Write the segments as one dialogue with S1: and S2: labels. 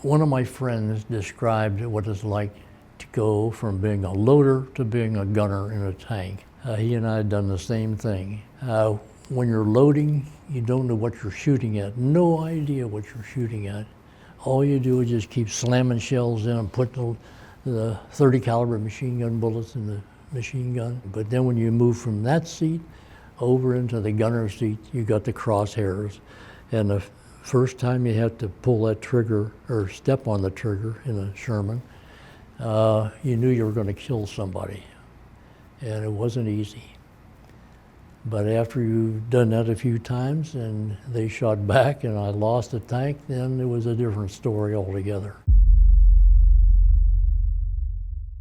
S1: One of my friends described what it's like to go from being a loader to being a gunner in a tank. He and I had done the same thing. When you're loading, you don't know what you're shooting at. No idea what you're shooting at. All you do is just keep slamming shells in and putting the 30 caliber machine gun bullets in the machine gun. But then when you move from that seat over into the gunner seat, you got the crosshairs. And the first time you had to pull that trigger or step on the trigger in a Sherman, you knew you were going to kill somebody. And it wasn't easy. But after you've done that a few times and they shot back and I lost the tank, then it was a different story altogether.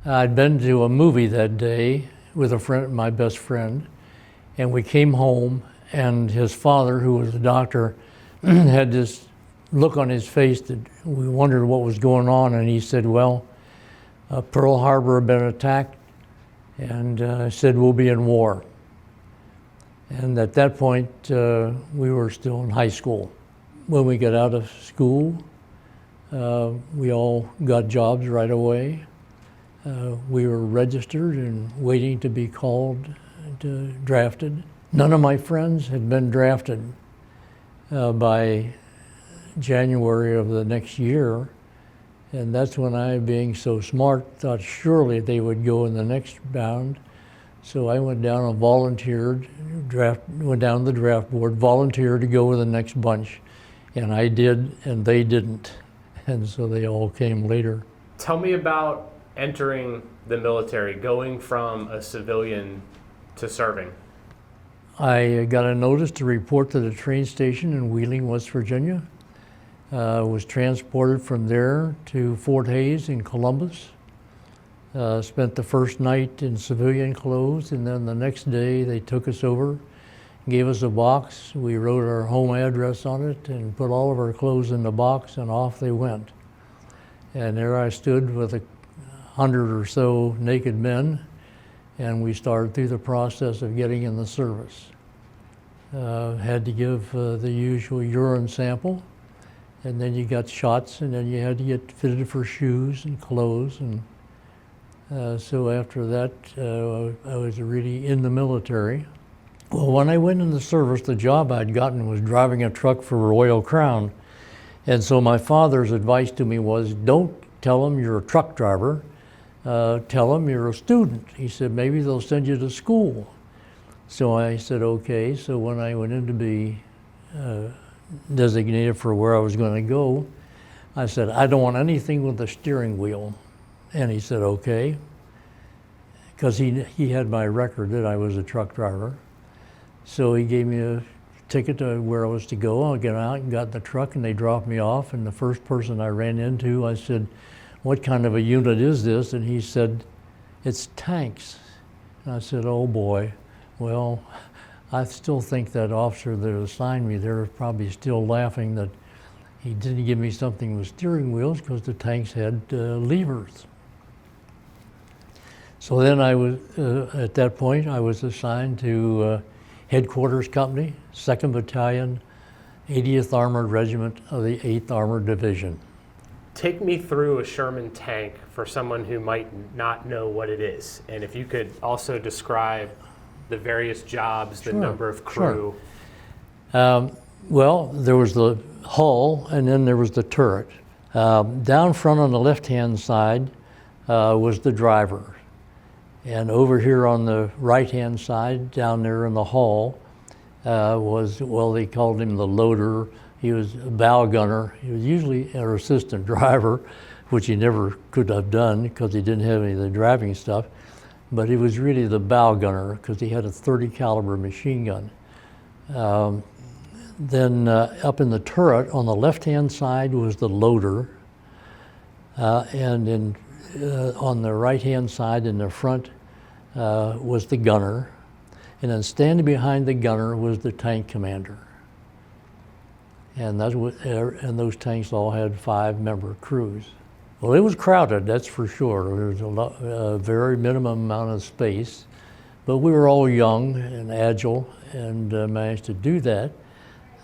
S1: I'd been to a movie that day with a friend, my best friend, and we came home and his father, who was a doctor, had this look on his face that we wondered what was going on, and he said, well, Pearl Harbor had been attacked, and said we'll be in war. And at that point, we were still in high school. When we got out of school, we all got jobs right away. We were registered and waiting to be called, drafted. None of my friends had been drafted by January of the next year. And that's when I, being so smart, thought surely they would go in the next round. So I went down and volunteered, went down the draft board, volunteered to go with the next bunch. And I did, and they didn't. And so they all came later.
S2: Tell me about entering the military, going from a civilian to serving.
S1: I got a notice to report to the train station in Wheeling, West Virginia. Was transported from there to Fort Hays in Columbus. Spent the first night in civilian clothes, and then the next day they took us over, gave us a box. We wrote our home address on it and put all of our clothes in the box, and off they went. And there I stood with 100 or so naked men, and we started through the process of getting in the service. Had to give the usual urine sample, and then you got shots, and then you had to get fitted for shoes and clothes. And so after that, I was really in the military. Well, when I went in the service, the job I'd gotten was driving a truck for Royal Crown. And so my father's advice to me was, don't tell them you're a truck driver, tell them you're a student. He said, maybe they'll send you to school. So I said, okay. So when I went in to be designated for where I was going to go, I said, I don't want anything with a steering wheel. And he said, okay, because he had my record that I was a truck driver. So he gave me a ticket to where I was to go. I got out and got in the truck, and they dropped me off. And the first person I ran into, I said, what kind of a unit is this? And he said, it's tanks. And I said, oh boy. Well, I still think that officer that assigned me there is probably still laughing that he didn't give me something with steering wheels, because the tanks had levers. So then I was, at that point, I was assigned to Headquarters Company, 2nd Battalion, 80th Armored Regiment of the 8th Armored Division.
S2: Take me through a Sherman tank for someone who might not know what it is. And if you could also describe the various jobs, the number of crew.
S1: Sure. Well, there was the hull, and then there was the turret. Down front on the left-hand side was the driver. And over here on the right-hand side, down there in the hull, was, well, they called him the loader. He was a bow gunner. He was usually an assistant driver, which he never could have done because he didn't have any of the driving stuff. But he was really the bow gunner because he had a 30 caliber machine gun. Then up in the turret on the left-hand side was the loader. And in, on the right-hand side in the front was the gunner. And then standing behind the gunner was the tank commander. And, and those tanks all had 5-member crews. Well, it was crowded, that's for sure. There was a very minimum amount of space, but we were all young and agile and managed to do that.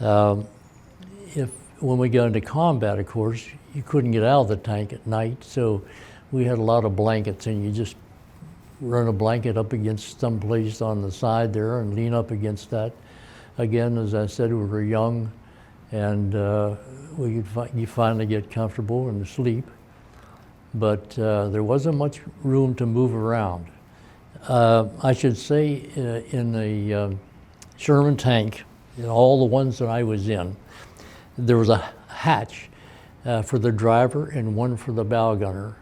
S1: When we got into combat, of course, you couldn't get out of the tank at night, so we had a lot of blankets, and you just run a blanket up against some place on the side there and lean up against that. Again, as I said, we were young, and you finally get comfortable and sleep. But there wasn't much room to move around. I should say in the Sherman tank, in all the ones that I was in, there was a hatch for the driver and one for the bow gunner.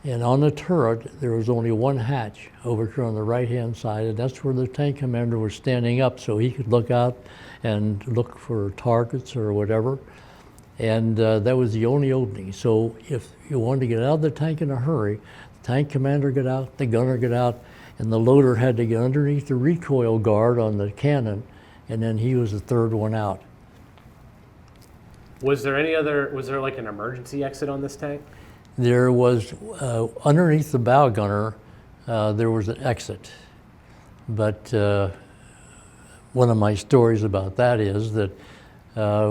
S1: And on the turret, there was only one hatch over here on the right-hand side, and that's where the tank commander was standing up so he could look out and look for targets or whatever. And that was the only opening. So if you wanted to get out of the tank in a hurry, the tank commander got out, the gunner got out, and the loader had to get underneath the recoil guard on the cannon, and then he was the third one out.
S2: Was there like an emergency exit on this tank?
S1: There was, underneath the bow gunner, there was an exit. But one of my stories about that is that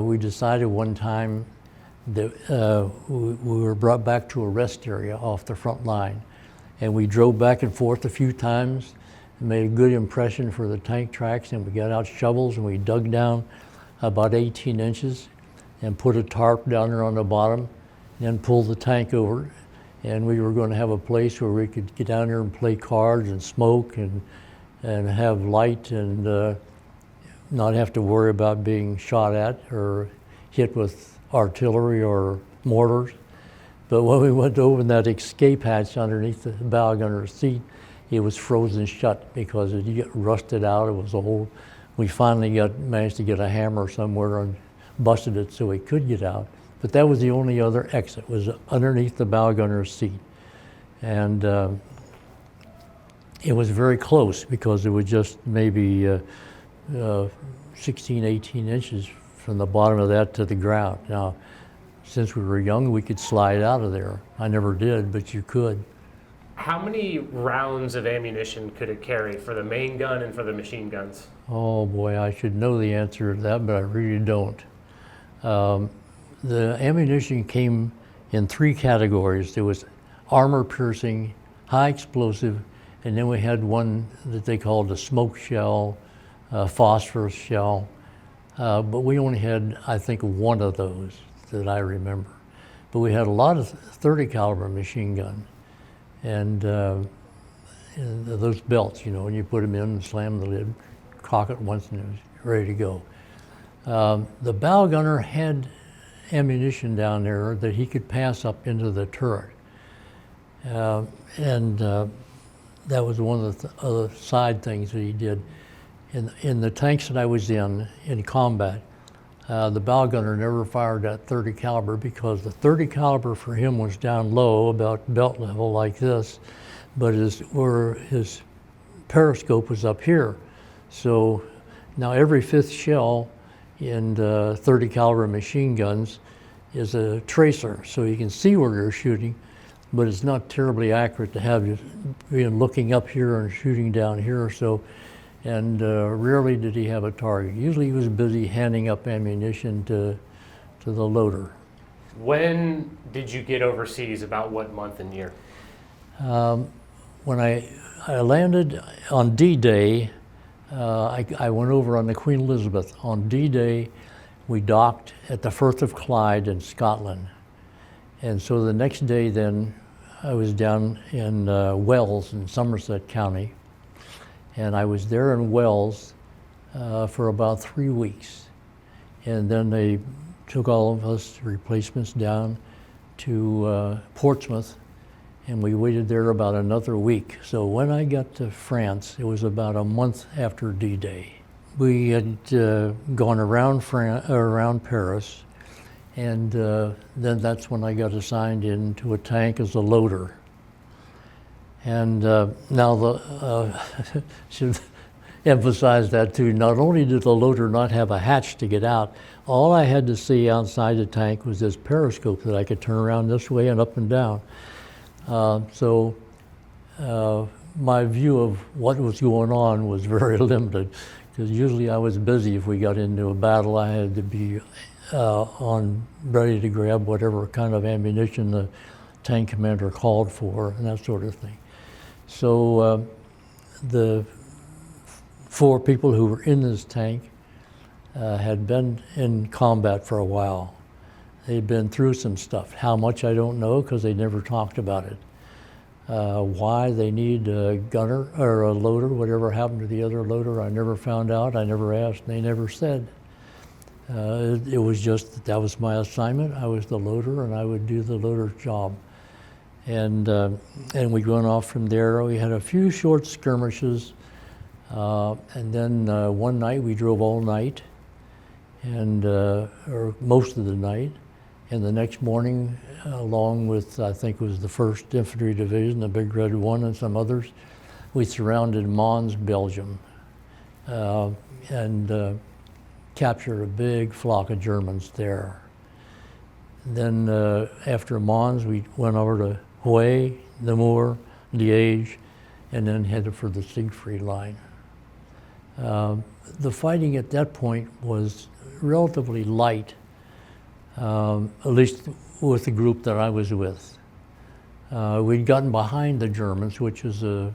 S1: we decided one time that we were brought back to a rest area off the front line. And we drove back and forth a few times and made a good impression for the tank tracks, and we got out shovels and we dug down about 18 inches and put a tarp down there on the bottom, and then pulled the tank over. And we were going to have a place where we could get down there and play cards and smoke and have light and not have to worry about being shot at or hit with artillery or mortars. But when we went to open that escape hatch underneath the bow gunner's seat, it was frozen shut because it got rusted out. It was old. We finally managed to get a hammer somewhere and busted it so it could get out. But that was the only other exit, was underneath the bow gunner's seat. And it was very close because it was just maybe 16, 18 inches from the bottom of that to the ground. Now, since we were young, we could slide out of there. I never did, but you could.
S2: How many rounds of ammunition could it carry for the main gun and for the machine guns?
S1: Oh boy, I should know the answer to that, but I really don't. The ammunition came in three categories. There was armor piercing, high explosive, and then we had one that they called a smoke shell, phosphorus shell. But we only had, I think, one of those that I remember. But we had a lot of 30 caliber machine gun. And those belts, you know, and you put them in and slam the lid, cock it once, and it was ready to go. The bow gunner had ammunition down there that he could pass up into the turret. That was one of the other side things that he did. In the tanks that I was in combat, the bow gunner never fired that 30 caliber because the 30 caliber for him was down low, about belt level like this, but his periscope was up here. So now every fifth shell in 30 caliber machine guns is a tracer, so you can see where you're shooting, but it's not terribly accurate to have you being looking up here and shooting down here. So. And rarely did he have a target. Usually he was busy handing up ammunition to the loader.
S2: When did you get overseas? About what month and year?
S1: When I landed on D-Day, I went over on the Queen Elizabeth. On D-Day, we docked at the Firth of Clyde in Scotland. And so the next day then, I was down in Wells in Somerset County. And I was there in Wells for about 3 weeks. And then they took all of us replacements down to Portsmouth, and we waited there about another week. So when I got to France, it was about a month after D-Day. We had gone around Paris, and then that's when I got assigned into a tank as a loader. And now should emphasize that too. Not only did the loader not have a hatch to get out, all I had to see outside the tank was this periscope that I could turn around this way and up and down. So my view of what was going on was very limited, because usually I was busy. If we got into a battle, I had to be ready to grab whatever kind of ammunition the tank commander called for and that sort of thing. So the 4 people who were in this tank had been in combat for a while. They'd been through some stuff. How much, I don't know, because they never talked about it. Why they need a gunner or a loader, whatever happened to the other loader, I never found out. I never asked, and they never said. It was just that was my assignment. I was the loader, and I would do the loader's job. And we went off from there. We had a few short skirmishes, and then one night we drove all night, and or most of the night. And the next morning, along with, I think it was the 1st Infantry Division, the Big Red One, and some others, we surrounded Mons, Belgium, and captured a big flock of Germans there. Then after Mons, we went over to Hué, Namur, Liège, and then headed for the Siegfried Line. The fighting at that point was relatively light, at least with the group that I was with. We'd gotten behind the Germans, which is a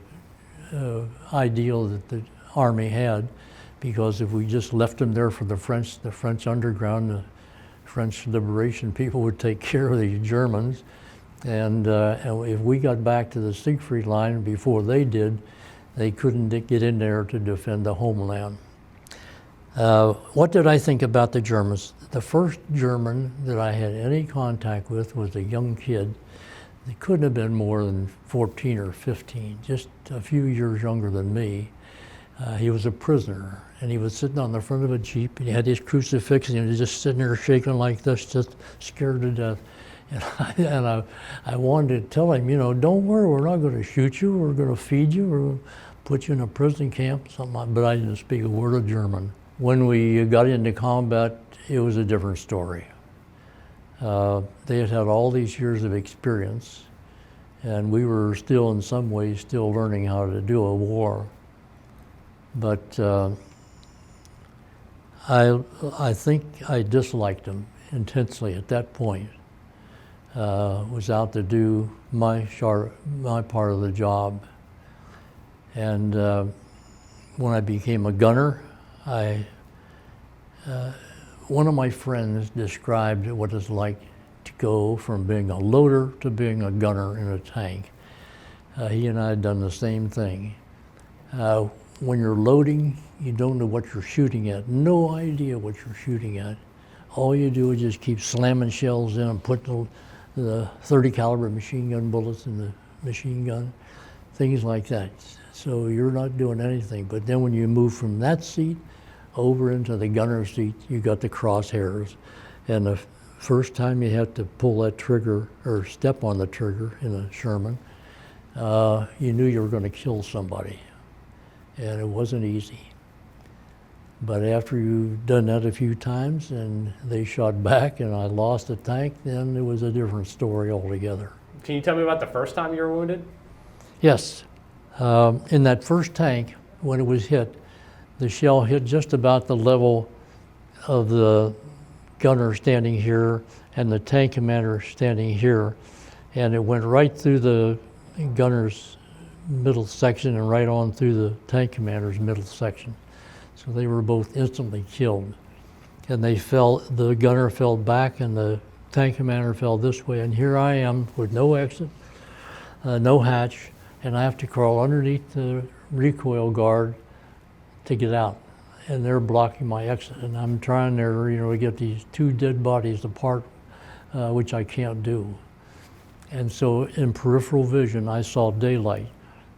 S1: ideal that the Army had, because if we just left them there for the French underground, the French liberation people would take care of the Germans. And if we got back to the Siegfried Line before they did, they couldn't get in there to defend the homeland. What did I think about the Germans? The first German that I had any contact with was a young kid. He couldn't have been more than 14 or 15, just a few years younger than me. He was a prisoner, and he was sitting on the front of a Jeep, and he had his crucifix, and he was just sitting there shaking like this, just scared to death. And I wanted to tell him, you know, don't worry, we're not going to shoot you, we're going to feed you, we're going to put you in a prison camp, something like that, but I didn't speak a word of German. When we got into combat, it was a different story. They had had all these years of experience, and we were still, in some ways, still learning how to do a war. But I think I disliked them intensely at that point. Was out to do my part of the job. And when I became a gunner, one of my friends described what it's like to go from being a loader to being a gunner in a tank. He and I had done the same thing. When you're loading, you don't know what you're shooting at. No idea what you're shooting at. All you do is just keep slamming shells in and putting the 30 caliber machine gun bullets in the machine gun, things like that. So you're not doing anything. But then when you move from that seat over into the gunner seat, you got the crosshairs. And the first time you had to pull that trigger or step on the trigger in a Sherman, you knew you were going to kill somebody. And it wasn't easy. But after you've done that a few times and they shot back and I lost the tank, then it was a different story altogether.
S2: Can you tell me about the first time you were wounded?
S1: Yes. In that first tank, when it was hit, the shell hit just about the level of the gunner standing here and the tank commander standing here, and it went right through the gunner's middle section and right on through the tank commander's middle section. So they were both instantly killed. And the gunner fell back and the tank commander fell this way, and here I am with no exit, no hatch, and I have to crawl underneath the recoil guard to get out. And they're blocking my exit, and I'm trying there, to get these 2 dead bodies apart, which I can't do. And so in peripheral vision, I saw daylight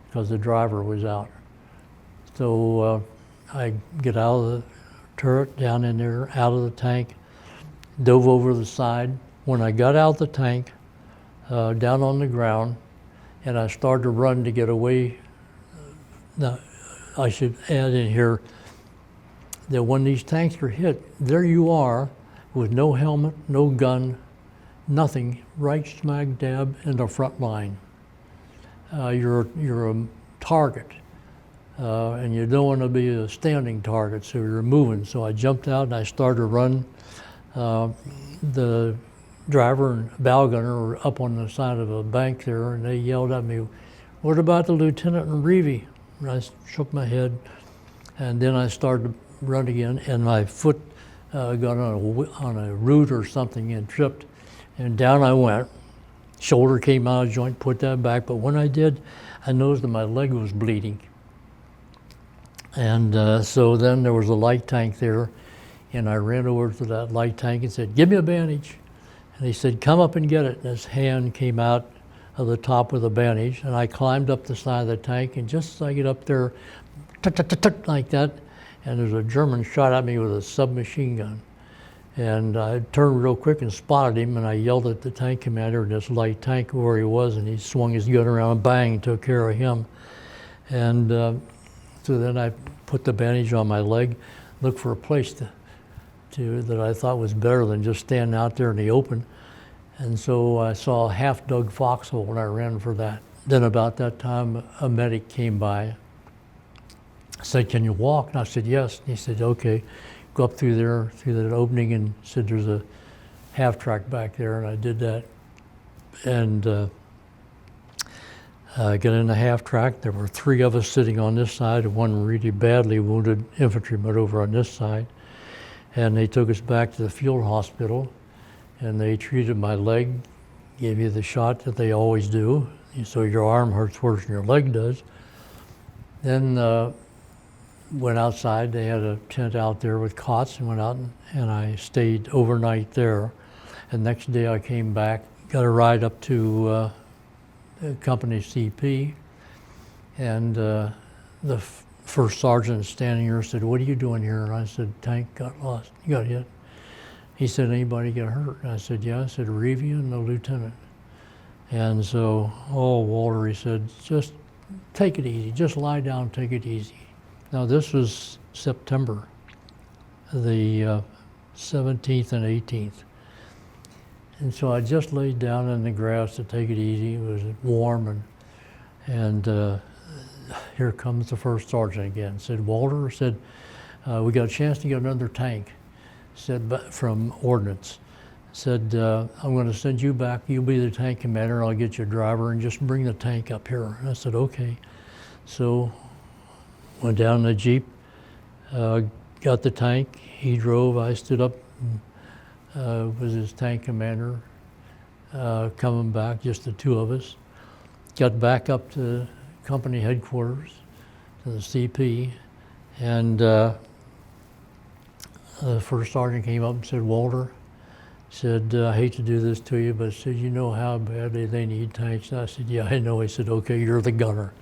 S1: because the driver was out. So I get out of the turret, down in there, out of the tank, dove over the side. When I got out the tank, down on the ground, and I started to run to get away. Now, I should add in here that when these tanks are hit, there you are with no helmet, no gun, nothing, right smack dab in the front line. You're a target, and you don't want to be a standing target, so you're moving. So I jumped out and I started to run the driver and bow gunner were up on the side of a bank there, and they yelled at me, "What about the lieutenant and Reevy?" And I shook my head, and then I started to run again, and my foot got on a root or something and tripped, and down I went. Shoulder came out of joint, put that back, but when I did, I noticed that my leg was bleeding. And so then there was a light tank there, and I ran over to that light tank and said, "Give me a bandage." And he said, "Come up and get it." And his hand came out of the top with a bandage, and I climbed up the side of the tank, and just as I get up there, tuck, tuck, tuck, tuck, like that, and there's a German shot at me with a submachine gun. And I turned real quick and spotted him, and I yelled at the tank commander in this light tank where he was, and he swung his gun around and bang, took care of him. And so then I put the bandage on my leg, looked for a place that I thought was better than just standing out there in the open. And so I saw a half-dug foxhole, and I ran for that. Then about that time, a medic came by, said, "Can you walk?" And I said, "Yes." And he said, "Okay, go up through there, through that opening," and said, "There's a half-track back there." And I did that. And got in the half-track. There were 3 of us sitting on this side, and 1 really badly wounded infantryman over on this side. And they took us back to the field hospital, and they treated my leg, gave you the shot that they always do, so your arm hurts worse than your leg does. Then went outside. They had a tent out there with cots, and went out and I stayed overnight there. And next day I came back, got a ride up to company CP, and the first sergeant standing here said, "What are you doing here?" And I said, "Tank got lost, got hit." He said, "Anybody get hurt?" And I said, "Yeah." I said, "Reevy and the lieutenant." And so, "Oh, Walter," he said, "just take it easy, just lie down, take it easy." Now this was September, the 17th and 18th. And so I just laid down in the grass to take it easy. It was warm, and here comes the first sergeant again. Said, "Walter," said, "we got a chance to get another tank," said, "but from ordnance." Said, "I'm going to send you back. You'll be the tank commander, and I'll get you a driver, and just bring the tank up here." And I said, "Okay." So went down in the Jeep, got the tank. He drove. I stood up, was his tank commander, coming back, just the 2 of us. Got back up to company headquarters, to the CP, and the first sergeant came up and said, "Walter," said, "I hate to do this to you, but," said, "you know how badly they need tanks?" And I said, "Yeah, I know." He said, "Okay, you're the gunner."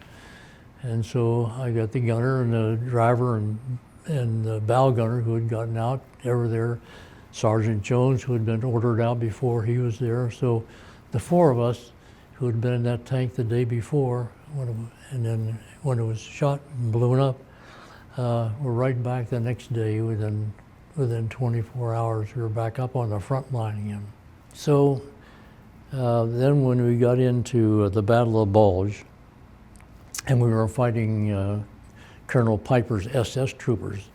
S1: And so I got the gunner and the driver and the bow gunner who had gotten out. They were there. Sergeant Jones, who had been ordered out before, he was there. So the 4 of us who had been in that tank the day before, and then when it was shot and blown up, were right back the next day. Within 24 hours, we were back up on the front line again. So then when we got into the Battle of Bulge, and we were fighting Colonel Piper's SS troopers,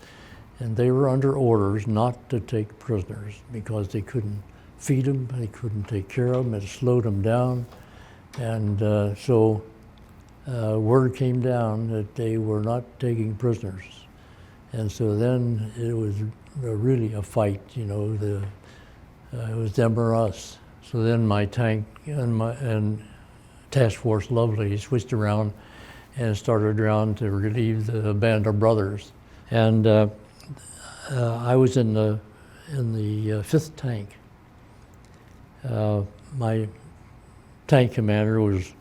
S1: and they were under orders not to take prisoners because they couldn't feed them, they couldn't take care of them, it slowed them down. And so word came down that they were not taking prisoners. And so then it was really a fight, you know, it was them or us. So then my tank and Task Force Lovely switched around and started around to relieve the band of brothers. And I was in the 5th tank. My tank commander was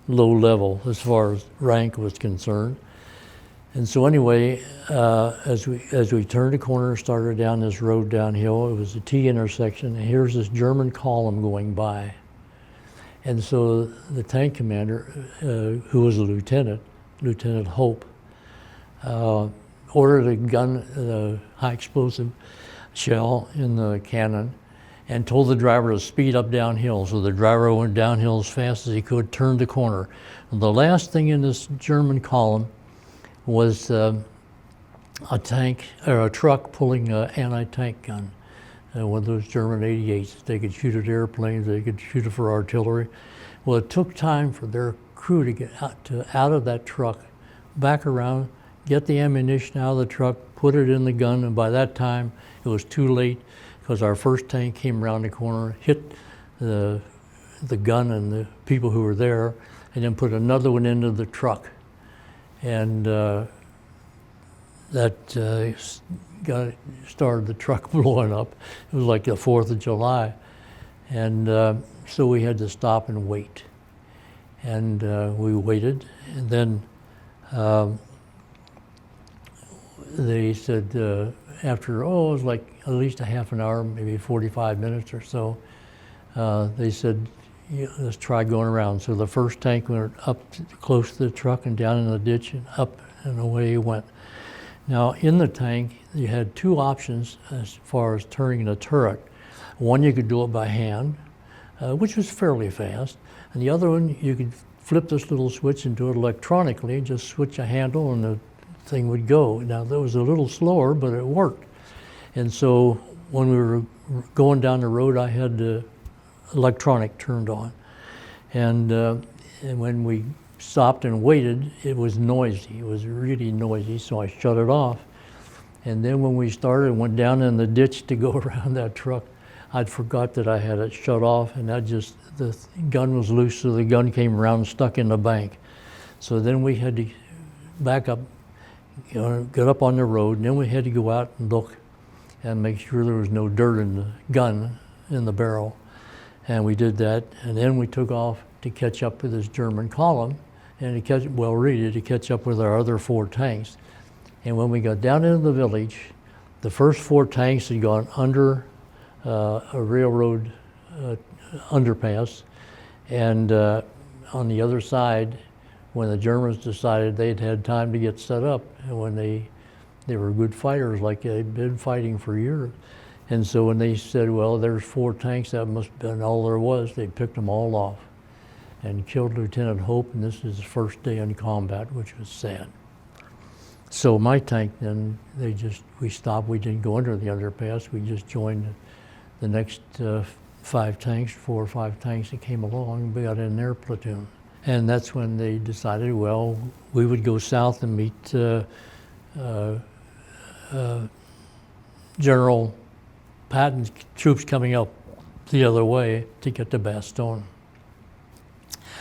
S1: low level as far as rank was concerned. And so anyway, as we turned the corner, started down this road downhill, it was a T intersection, and here's this German column going by. And so the tank commander, who was a lieutenant, Lieutenant Hope, ordered a high explosive shell in the cannon and told the driver to speed up downhill. So the driver went downhill as fast as he could, turned the corner. And the last thing in this German column was a tank or a truck pulling an anti-tank gun. one of those German 88s. They could shoot at airplanes, they could shoot it for artillery. Well, it took time for their crew to get out of that truck, back around, get the ammunition out of the truck, put it in the gun, and by that time it was too late because our first tank came around the corner, hit the gun and the people who were there, and then put another one into the truck. And that started the truck blowing up. It was like the 4th of July. And so we had to stop and wait. And we waited, and then they said after, it was like at least a half an hour, maybe 45 minutes or so, they said, let's try going around. So the first tank went up close to the truck and down in the ditch and up and away it went. Now in the tank, you had two options as far as turning the turret. One, you could do it by hand, which was fairly fast. And the other one, you could flip this little switch and do it electronically, just switch a handle and the thing would go. Now that was a little slower, but it worked. And so when we were going down the road, I had the electronic turned on. And when we stopped and waited, it was noisy. It was really noisy, so I shut it off. And then when we started and went down in the ditch to go around that truck, I'd forgot that I had it shut off, and the gun was loose, so the gun came around and stuck in the bank. So then we had to back up, get up on the road, and then we had to go out and look and make sure there was no dirt in the gun, in the barrel. And we did that, and then we took off to catch up with this German column, and to catch up with our other 4 tanks. And when we got down into the village, the first 4 tanks had gone under a railroad underpass, and on the other side, when the Germans decided they'd had time to get set up, and when they were good fighters, like they'd been fighting for years. And so when they said, well, there's 4 tanks, that must have been all there was, they picked them all off and killed Lieutenant Hope, and this is his first day in combat, which was sad. So my tank, then, we stopped, we didn't go under the underpass, we just joined the next 5 tanks, 4 or 5 tanks that came along, and we got in their platoon. And that's when they decided, well, we would go south and meet General Patton's troops coming up the other way to get to Bastogne.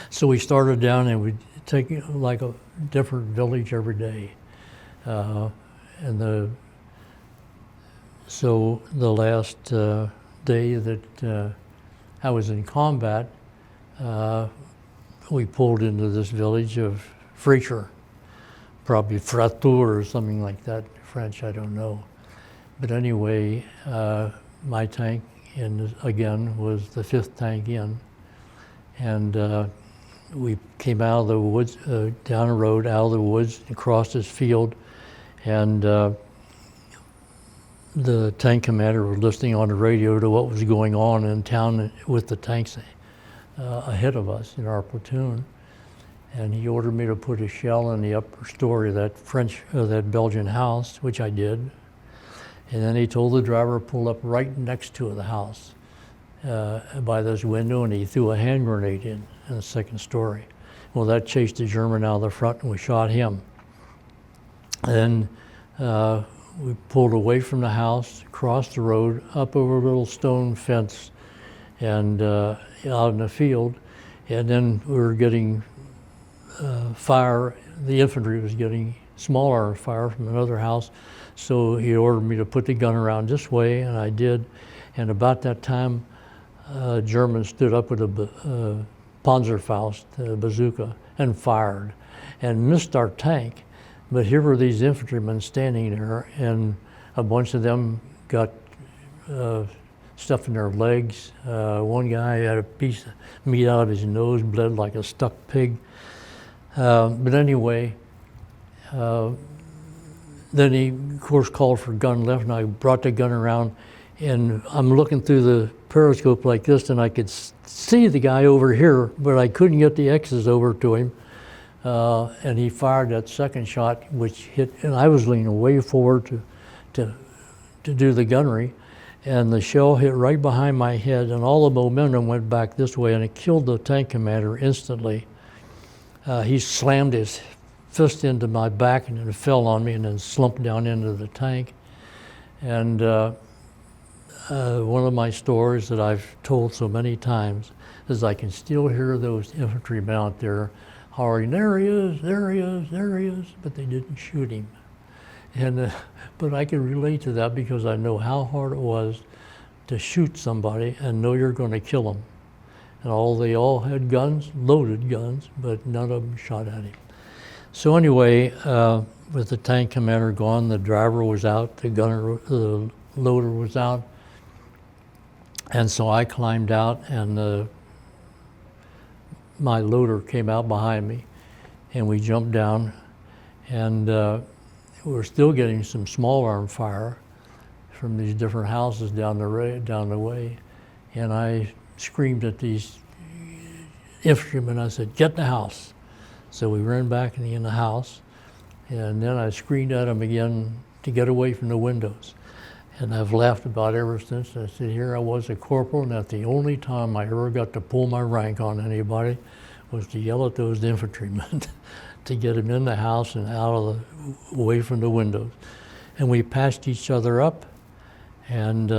S1: So we started down and we'd take like a different village every day. So the last day that I was in combat, we pulled into this village of Frécheur, probably Fratour or something like that, French, I don't know. But anyway, my tank, again, was the 5th tank in. And we came out of the woods, down a road, out of the woods, across this field, and the tank commander was listening on the radio to what was going on in town with the tanks ahead of us in our platoon. And he ordered me to put a shell in the upper story of that Belgian house, which I did. And then he told the driver to pull up right next to the house by this window, and he threw a hand grenade in the 2nd story. Well, that chased the German out of the front, and we shot him. And we pulled away from the house, crossed the road, up over a little stone fence, and out in the field. And then we were getting fire. The infantry was getting smaller fire from another house. So he ordered me to put the gun around this way, and I did. And about that time, Germans stood up with a Panzerfaust, a bazooka, and fired, and missed our tank. But here were these infantrymen standing there, and a bunch of them got stuff in their legs. One guy had a piece of meat out of his nose, bled like a stuck pig. But anyway, then he, of course, called for gun left, and I brought the gun around, and I'm looking through the periscope like this, and I could see the guy over here, but I couldn't get the X's over to him. And he fired that 2nd shot, which hit, and I was leaning way forward to do the gunnery, and the shell hit right behind my head, and all the momentum went back this way, and it killed the tank commander instantly. He slammed his fist into my back, and it fell on me, and then slumped down into the tank. And one of my stories that I've told so many times is I can still hear those infantrymen out there hollering, "There he is, there he is, there he is," but they didn't shoot him. And but I can relate to that because I know how hard it was to shoot somebody and know you're going to kill them. And they all had guns, loaded guns, but none of them shot at him. So anyway, with the tank commander gone, the driver was out, the loader was out, and so I climbed out, and my loader came out behind me, and we jumped down, and we were still getting some small arm fire from these different houses down the way, and I screamed at these infantrymen. I said, "Get in the house." So we ran back in the house, and then I screamed at them again to get away from the windows. And I've laughed about it ever since. I said, here I was a corporal, and that's the only time I ever got to pull my rank on anybody was to yell at those infantrymen to get them in the house and away from the windows. And we patched each other up, and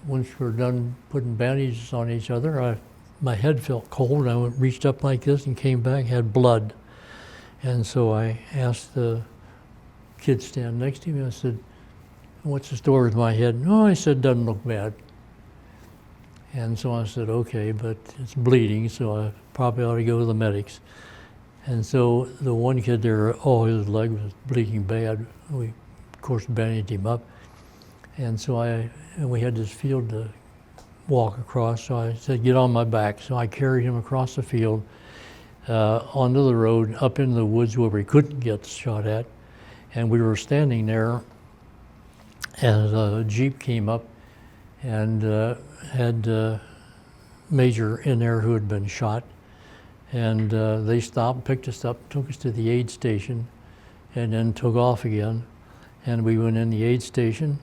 S1: once we were done putting bandages on each other, my head felt cold, and I reached up like this and came back, had blood. And so I asked the kid standing next to me, I said, "What's the story with my head?" "No," I said, "doesn't look bad." And so I said, "Okay, but it's bleeding, so I probably ought to go to the medics." And so the one kid there, his leg was bleeding bad. We, of course, bandaged him up. And so we had this field to walk across, so I said, "Get on my back." So I carried him across the field, onto the road, up in the woods where we couldn't get shot at. And we were standing there, and a Jeep came up and had a major in there who had been shot. And they stopped, picked us up, took us to the aid station, and then took off again. And we went in the aid station.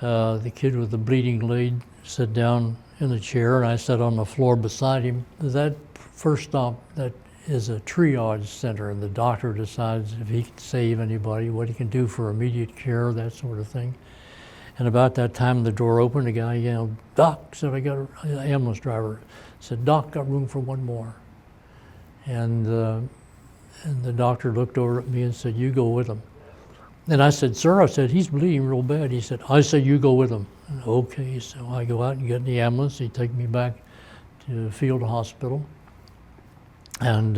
S1: The kid with the bleeding leg sat down in the chair, and I sat on the floor beside him. That first stop, that is a triage center, and the doctor decides if he can save anybody, what he can do for immediate care, that sort of thing. And about that time, the door opened. A guy yelled, "Doc," said, "I got an ambulance driver." Said, "Doc, got room for one more." And the doctor looked over at me and said, "You go with him." And I said, "Sir," I said, "he's bleeding real bad." He said, "I said, you go with him." And, okay, so I go out and get in the ambulance. He take me back to the field hospital. And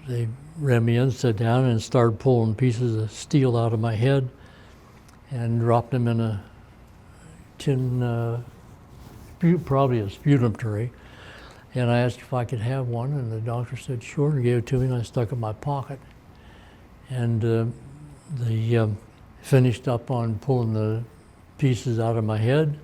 S1: they ran me in, sat down, and started pulling pieces of steel out of my head and dropped them in a tin, probably a sputum tray. And I asked if I could have one, and the doctor said sure, and gave it to me, and I stuck it in my pocket. And they finished up on pulling the pieces out of my head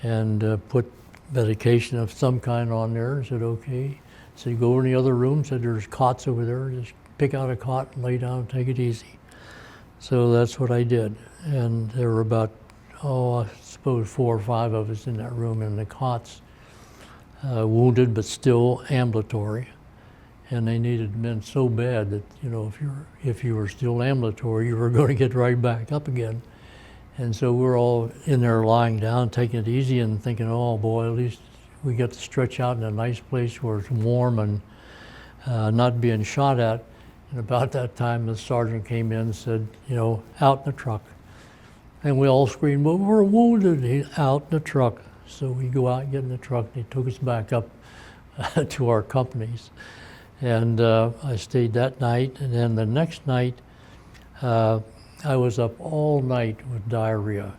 S1: and put medication of some kind on there, and said, okay. Said, go over in the other room, said, there's cots over there, just pick out a cot and lay down and take it easy. So that's what I did. And there were about, I suppose 4 or 5 of us in that room in the cots, wounded but still ambulatory. And they needed men so bad that, you know, if you were still ambulatory, you were going to get right back up again. And so we're all in there lying down, taking it easy and thinking, oh boy, at least we get to stretch out in a nice place where it's warm and not being shot at. And about that time, the sergeant came in and said, you know, out in the truck. And we all screamed, well, we're wounded, out in the truck. So we go out and get in the truck, and they took us back up to our companies. And I stayed that night, and then the next night, I was up all night with diarrhea.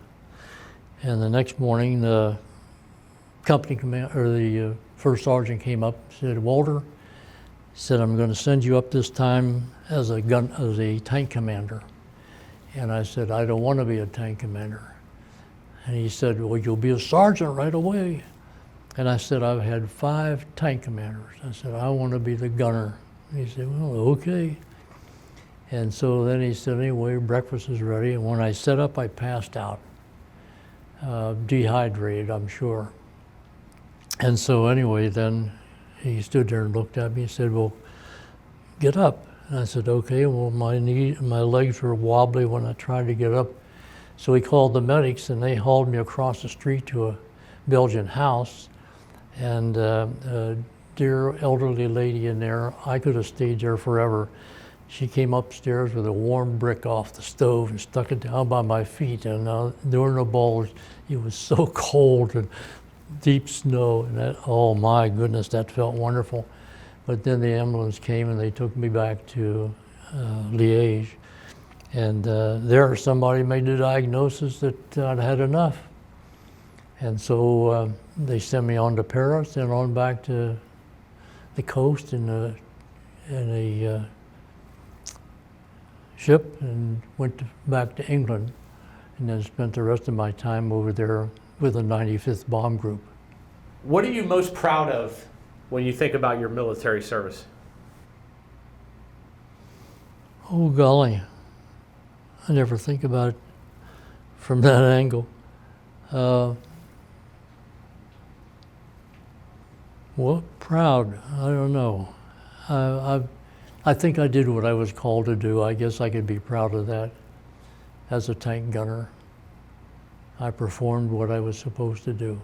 S1: And the next morning, the company commander, or the first sergeant came up and said, Walter, said, I'm going to send you up this time as a tank commander. And I said, I don't want to be a tank commander. And he said, well, you'll be a sergeant right away. And I said, I've had 5 tank commanders. I said, I want to be the gunner. And he said, well, okay. And so then he said, anyway, breakfast is ready. And when I set up, I passed out. dehydrated, I'm sure. And so anyway, then he stood there and looked at me and said, well, get up. And I said, okay. Well, my legs were wobbly when I tried to get up. So he called the medics, and they hauled me across the street to a Belgian house. And a dear elderly lady in there, I could have stayed there forever. She came upstairs with a warm brick off the stove and stuck it down by my feet. And during the Bulge, it was so cold and deep snow. And that, oh my goodness, that felt wonderful. But then the ambulance came and they took me back to Liège. And there somebody made the diagnosis that I'd had enough. And so they sent me on to Paris and on back to the coast in a ship, and went back to England, and then spent the rest of my time over there with the 95th Bomb Group.
S2: What are you most proud of when you think about your military service?
S1: Oh golly, I never think about it from that angle. Well, proud, I don't know. I think I did what I was called to do. I guess I could be proud of that. As a tank gunner, I performed what I was supposed to do.